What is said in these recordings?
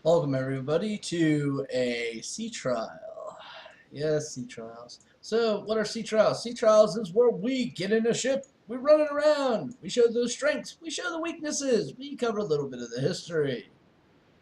Welcome everybody to a sea trial. Yes, sea trials. So, what are sea trials? Sea trials is where we get in a ship, we run it around, we show the strengths, we show the weaknesses, we cover a little bit of the history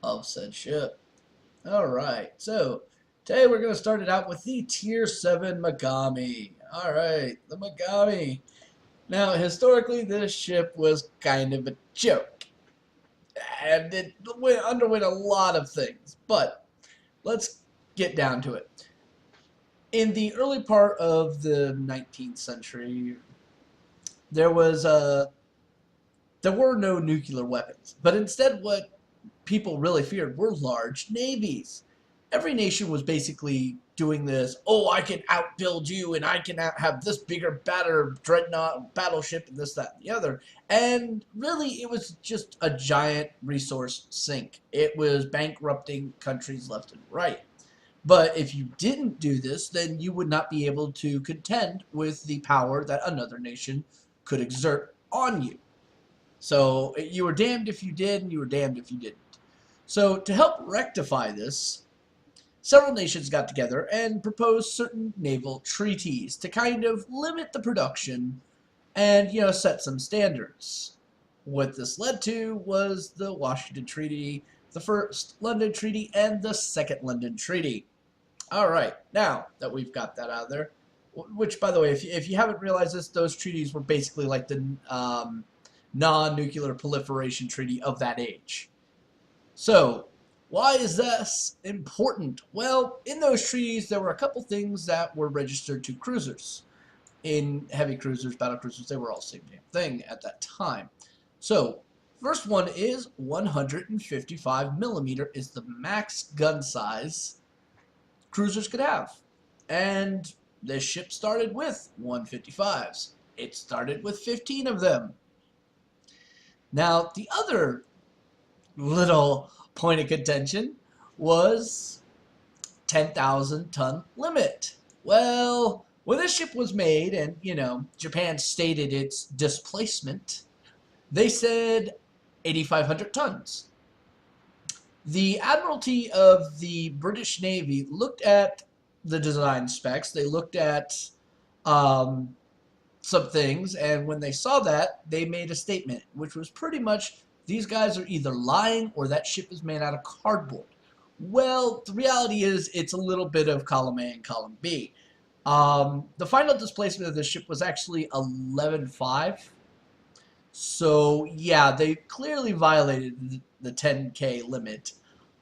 of said ship. Alright, so today we're going to start it out with the Tier 7 Mogami. Alright, the Mogami. Now, historically, this ship was kind of a joke and it underwent a lot of things. But let's get down to it. In the early part of the 19th century, there was there were no nuclear weapons, but instead, what people really feared were large navies. Every nation was basically doing this. Oh, I can outbuild you, and I can have this bigger, better dreadnought battleship, and this, that, and the other. And really, it was just a giant resource sink. It was bankrupting countries left and right. But if you didn't do this, then you would not be able to contend with the power that another nation could exert on you. So you were damned if you did, and you were damned if you didn't. So to help rectify this, several nations got together and proposed certain naval treaties to kind of limit the production and, set some standards. What this led to was the Washington Treaty, the First London Treaty, and the Second London Treaty. All right, now that we've got that out of there, which, by the way, if you haven't realized this, those treaties were basically like the non-nuclear proliferation treaty of that age. So, why is this important? Well, in those treaties, there were a couple things that were registered to cruisers. In heavy cruisers, battle cruisers, they were all the same damn thing at that time. So, first one is 155 millimeter is the max gun size cruisers could have. And this ship started with 155s. It started with 15 of them. Now, the other little point of contention was 10,000 ton limit. Well, when this ship was made and, Japan stated its displacement, they said 8,500 tons. The Admiralty of the British Navy looked at the design specs. They looked at some things, and when they saw that, they made a statement, which was pretty much, these guys are either lying or that ship is made out of cardboard. Well, the reality is it's a little bit of column A and column B. The final displacement of this ship was actually 11.5. So, yeah, they clearly violated the 10K limit.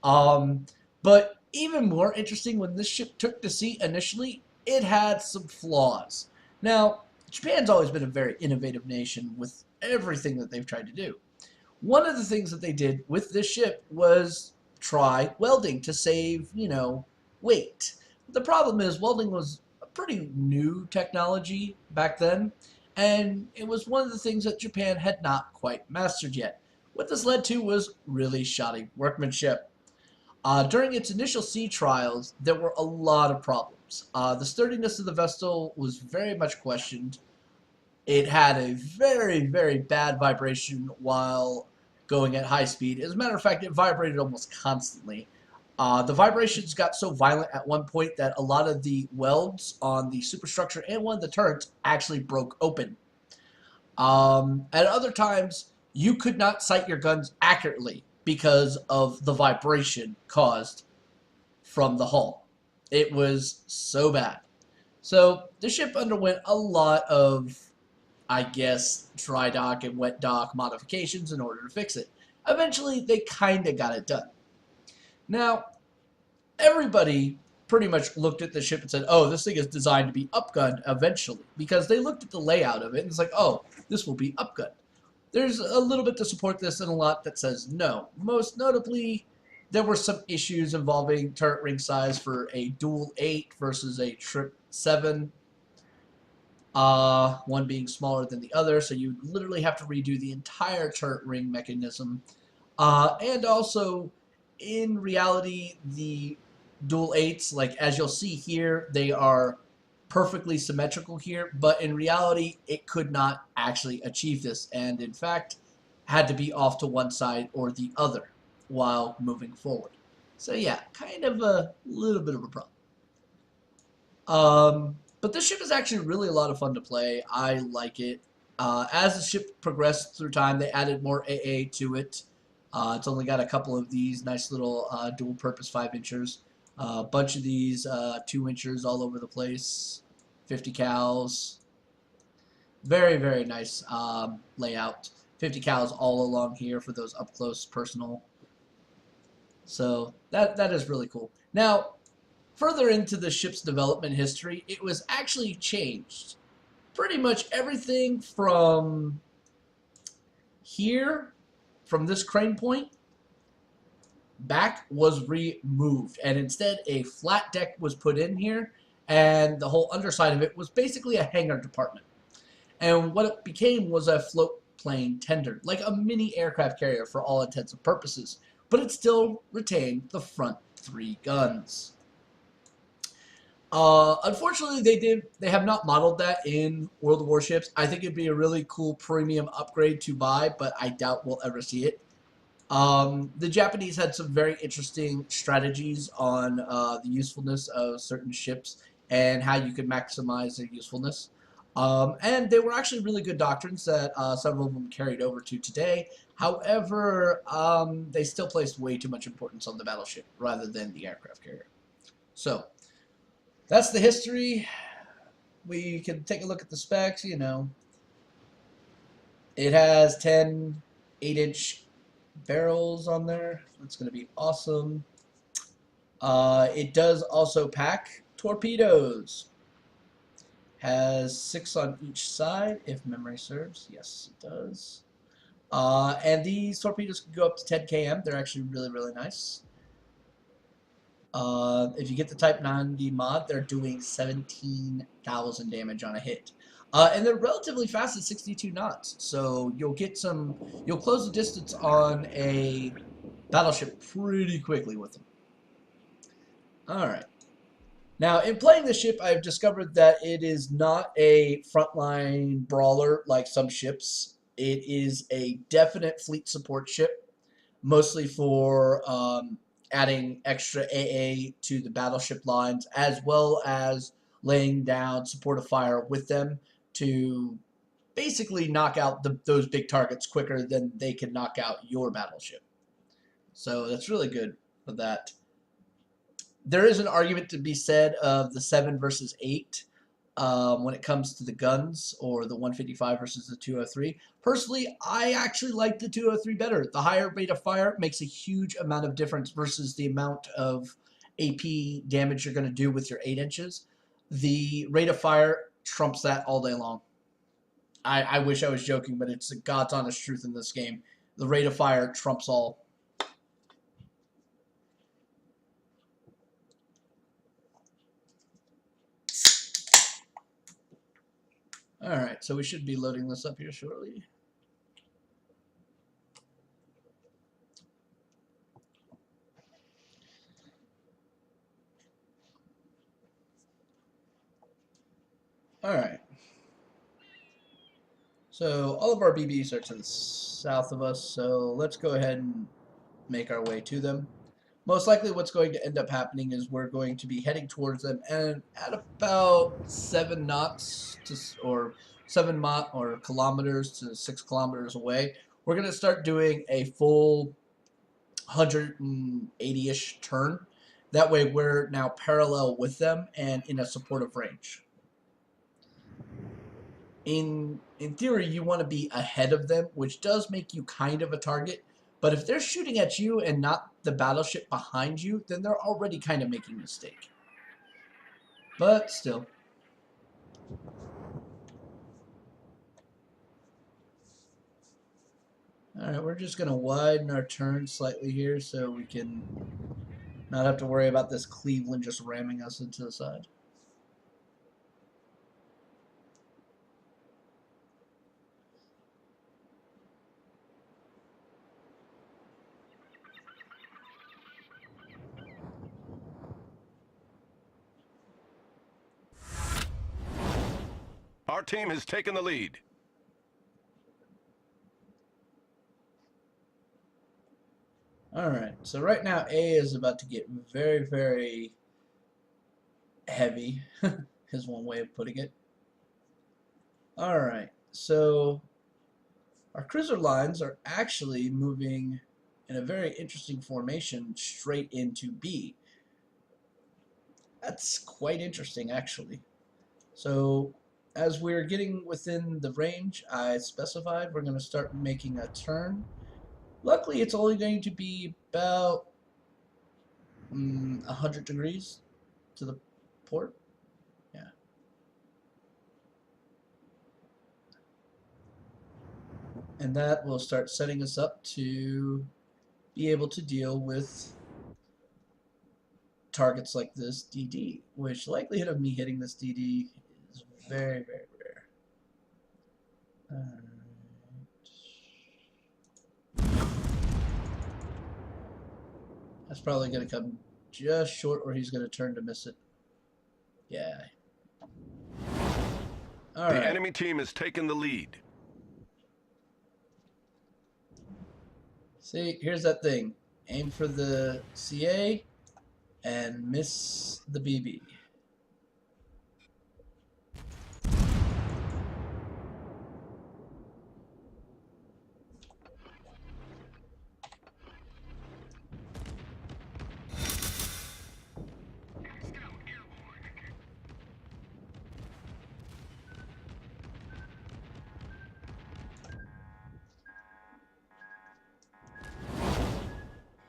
But even more interesting, when this ship took to sea initially, it had some flaws. Now, Japan's always been a very innovative nation with everything that they've tried to do. One of the things that they did with this ship was try welding to save, weight. The problem is welding was a pretty new technology back then, and it was one of the things that Japan had not quite mastered yet. What this led to was really shoddy workmanship. During its initial sea trials, there were a lot of problems. The sturdiness of the vessel was very much questioned. It had a very, very bad vibration while going at high speed. As a matter of fact, it vibrated almost constantly. The vibrations got so violent at one point that a lot of the welds on the superstructure and one of the turrets actually broke open. At other times, you could not sight your guns accurately because of the vibration caused from the hull. It was so bad. So the ship underwent a lot of, I guess, dry dock and wet dock modifications in order to fix it. Eventually, they kind of got it done. Now, everybody pretty much looked at the ship and said, oh, this thing is designed to be upgunned eventually, because they looked at the layout of it and it's like, oh, this will be upgunned. There's a little bit to support this and a lot that says no. Most notably, there were some issues involving turret ring size for a dual 8 versus a trip 7. One being smaller than the other, so you literally have to redo the entire turret ring mechanism. And also, in reality, the dual 8s, like as you'll see here, they are perfectly symmetrical here, but in reality, it could not actually achieve this, and in fact, had to be off to one side or the other while moving forward. So yeah, kind of a little bit of a problem. But this ship is actually really a lot of fun to play. I like it. As the ship progressed through time, they added more AA to it. It's only got a couple of these nice little dual-purpose 5-inchers. A bunch of these 2-inchers all over the place. 50 cals. Very, very nice layout. 50 cals all along here for those up-close personal. So that is really cool. Now, further into the ship's development history, it was actually changed. Pretty much everything from here, from this crane point, back was removed. And instead, a flat deck was put in here, and the whole underside of it was basically a hangar department. And what it became was a float plane tender, like a mini aircraft carrier for all intents and purposes. But it still retained the front 3 guns. Unfortunately, they have not modeled that in World of Warships. I think it'd be a really cool premium upgrade to buy, but I doubt we'll ever see it. The Japanese had some very interesting strategies on the usefulness of certain ships and how you could maximize their usefulness. And they were actually really good doctrines that several of them carried over to today. However, they still placed way too much importance on the battleship rather than the aircraft carrier. So, that's the history. We can take a look at the specs, you know. It has 10 8-inch barrels on there. That's going to be awesome. It does also pack torpedoes. Has 6 on each side, if memory serves. Yes, it does. And these torpedoes can go up to 10 km. They're actually really, really nice. If you get the Type 90 mod, they're doing 17,000 damage on a hit. And they're relatively fast at 62 knots, so you'll close the distance on a battleship pretty quickly with them. Alright. Now, in playing the ship, I've discovered that it is not a frontline brawler like some ships. It is a definite fleet support ship, mostly for adding extra AA to the battleship lines, as well as laying down supportive fire with them to basically knock out those big targets quicker than they can knock out your battleship. So that's really good for that. There is an argument to be said of the 7 versus 8 when it comes to the guns, or the 155 versus the 203. Personally, I actually like the 203 better. The higher rate of fire makes a huge amount of difference versus the amount of AP damage you're going to do with your 8 inches. The rate of fire trumps that all day long. I wish I was joking, but it's God's honest truth in this game. The rate of fire trumps all. Alright, so we should be loading this up here shortly. Alright. So all of our BBs are to the south of us, so let's go ahead and make our way to them. Most likely what's going to end up happening is we're going to be heading towards them, and at about 7 knots or 7 kilometers to 6 kilometers away, we're going to start doing a full 180-ish turn. That way we're now parallel with them and in a supportive range. In theory, you want to be ahead of them, which does make you kind of a target. But if they're shooting at you and not the battleship behind you, then they're already kind of making a mistake. But still. Alright, we're just going to widen our turn slightly here so we can not have to worry about this Cleveland just ramming us into the side. Our team has taken the lead. Alright, so right now A is about to get very, very heavy, is one way of putting it. Alright, so our cruiser lines are actually moving in a very interesting formation straight into B. That's quite interesting, actually. So as we're getting within the range I specified, we're going to start making a turn. Luckily, it's only going to be about 100 degrees to the port. Yeah. And that will start setting us up to be able to deal with targets like this DD, which likelihood of me hitting this DD is very, very rare. That's probably going to come just short, or he's going to turn to miss it. Yeah. All right. The enemy team has taken the lead. See, here's that thing. Aim for the CA and miss the BB.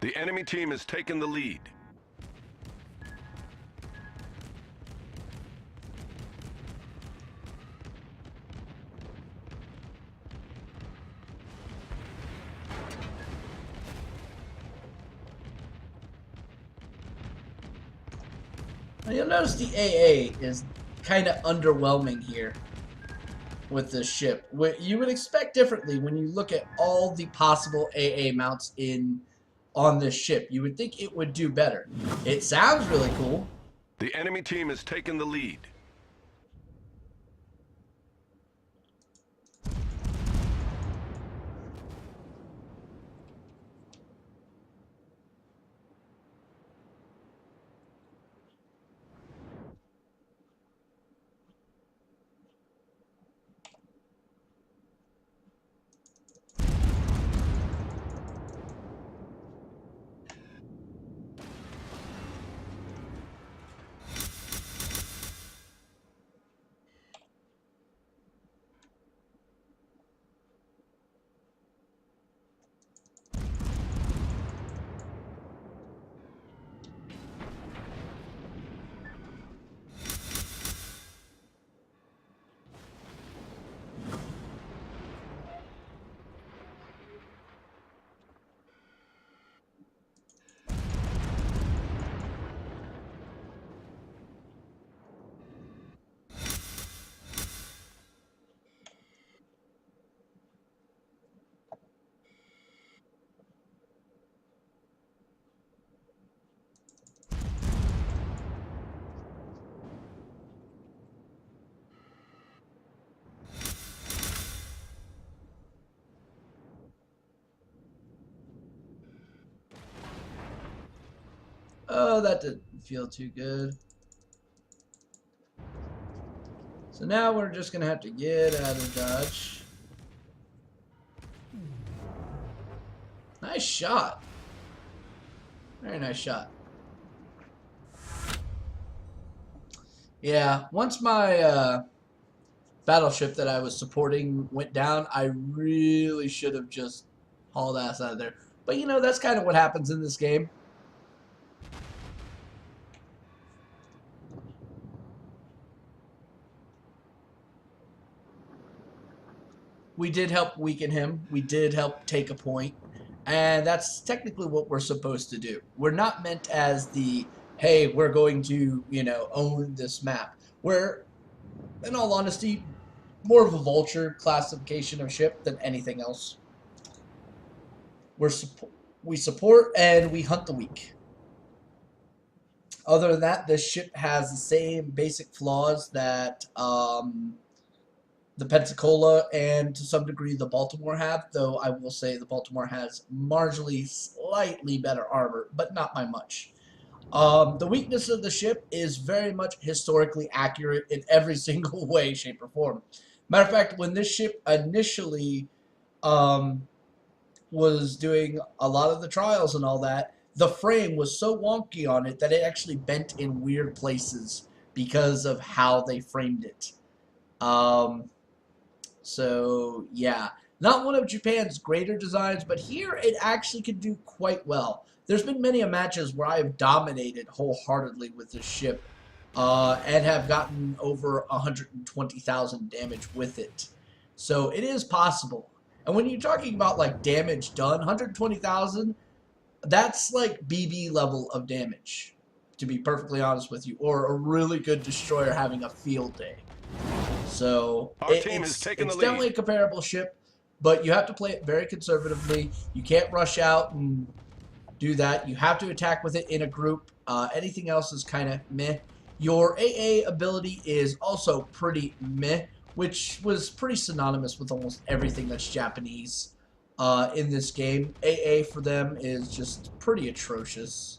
The enemy team has taken the lead. Now you'll notice the AA is kind of underwhelming here with this ship. What you would expect differently when you look at all the possible AA mounts on this ship. You would think it would do better. It sounds really cool. The enemy team has taken the lead. Oh, that didn't feel too good. So now we're just going to have to get out of dodge. Nice shot. Very nice shot. Yeah, once my battleship that I was supporting went down, I really should have just hauled ass out of there. But you know, that's kind of what happens in this game. We did help weaken him. We did help take a point. And that's technically what we're supposed to do. We're not meant as the, hey, we're going to, you know, own this map. We're, in all honesty, more of a vulture classification of ship than anything else. We support and we hunt the weak. Other than that, this ship has the same basic flaws that the Pensacola and to some degree the Baltimore have, though I will say the Baltimore has marginally slightly better armor, but not by much. The weakness of the ship is very much historically accurate in every single way, shape, or form. Matter of fact, when this ship initially um, was doing a lot of the trials and all that, the frame was so wonky on it that it actually bent in weird places because of how they framed it. Um, so, yeah. Not one of Japan's greater designs, but here it actually can do quite well. There's been many matches where I have dominated wholeheartedly with this ship and have gotten over 120,000 damage with it. So it is possible. And when you're talking about like damage done, 120,000, that's like BB level of damage, to be perfectly honest with you, or a really good destroyer having a field day. So Our team has it's taken the definitely lead. a comparable ship, but you have to play it very conservatively. You can't rush out and do that. You have to attack with it in a group. Anything else is kind of meh. Your AA ability is also pretty meh, which was pretty synonymous with almost everything that's Japanese in this game. AA for them is just pretty atrocious.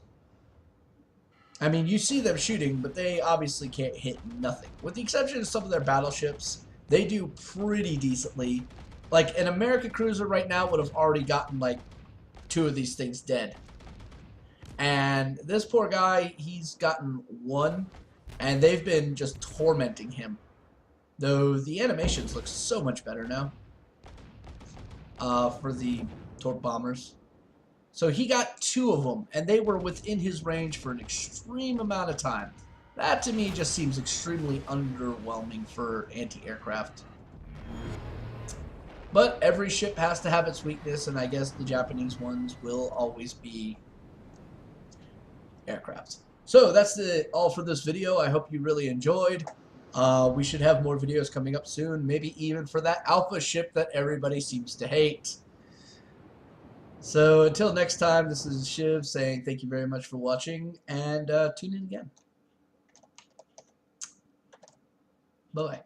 I mean, you see them shooting, but they obviously can't hit nothing. With the exception of some of their battleships, they do pretty decently. Like, an American cruiser right now would have already gotten, like, 2 of these things dead. And this poor guy, he's gotten 1, and they've been just tormenting him. Though the animations look so much better now for the torp bombers. So he got 2 of them, and they were within his range for an extreme amount of time. That to me just seems extremely underwhelming for anti-aircraft. But every ship has to have its weakness, and I guess the Japanese ones will always be aircraft. So that's all for this video. I hope you really enjoyed. We should have more videos coming up soon, maybe even for that alpha ship that everybody seems to hate. So until next time, this is Shiv saying thank you very much for watching, and tune in again. Bye-bye.